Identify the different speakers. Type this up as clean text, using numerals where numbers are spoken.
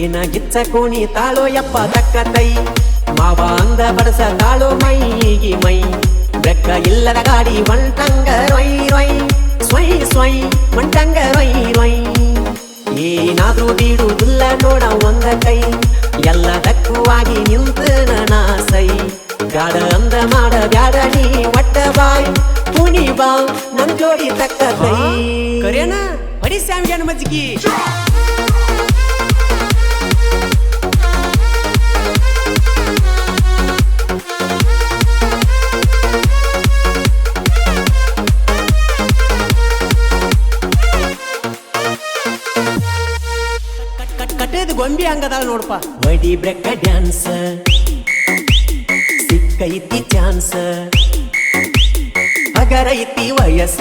Speaker 1: ಏನಾಗಿಚ್ಚ ಕೋಣಿ ತಾಳೋ ಯಪ್ಪ ತಕ್ಕತೈ ಮಾವ ಅಂದ ಬಡಸ ತಾಳೋ ಮೈಗಿ ಮೈ ಬೆಕ್ಕ ಇಲ್ಲದ ಗಾಡಿ ಒಂಟಂಗ ರೊಯ್ ರೊಯ್ ಸ್ವಯ್ ಸ್ವಯ್ ಒಂಟಂಗ ರೊಯ್ ರೊಯ್ ಏನಾದ್ರೂ ಬೀಡುವುದಿಲ್ಲ ನೋಡ ಒಂದ ಕೈ ಎಲ್ಲದಕ್ಕೂವಾಗಿ ನಿಂತ ನಾಸೈ ಬ್ಯಾಡ ಅಂದ ಮಾಡ ಬ್ಯಾಡ ನೀ ಒಟ್ಟ ಬಾಯ್ ಪುಣಿ ಬಾ ನನ್ ಜೋಡಿ ತಕ್ಕತೈ ಕರೇನ ಬಡಿ ಸ್ಯಾಮಿಗೆ ಮಜ್ಜಿಗೆ ಕಟ್ಟೇದು ಗೊಂಬಿ ಹಂಗದಾಳ ನೋಡಪ್ಪ ವಡಿ ಬ್ರೆಕ್ಕ ಡ್ಯಾನ್ಸ್ ಸಿಕ್ಕೈತಿ ಚಾನ್ಸ್ ಹಗರೈತಿ ವಯಸ್ಸ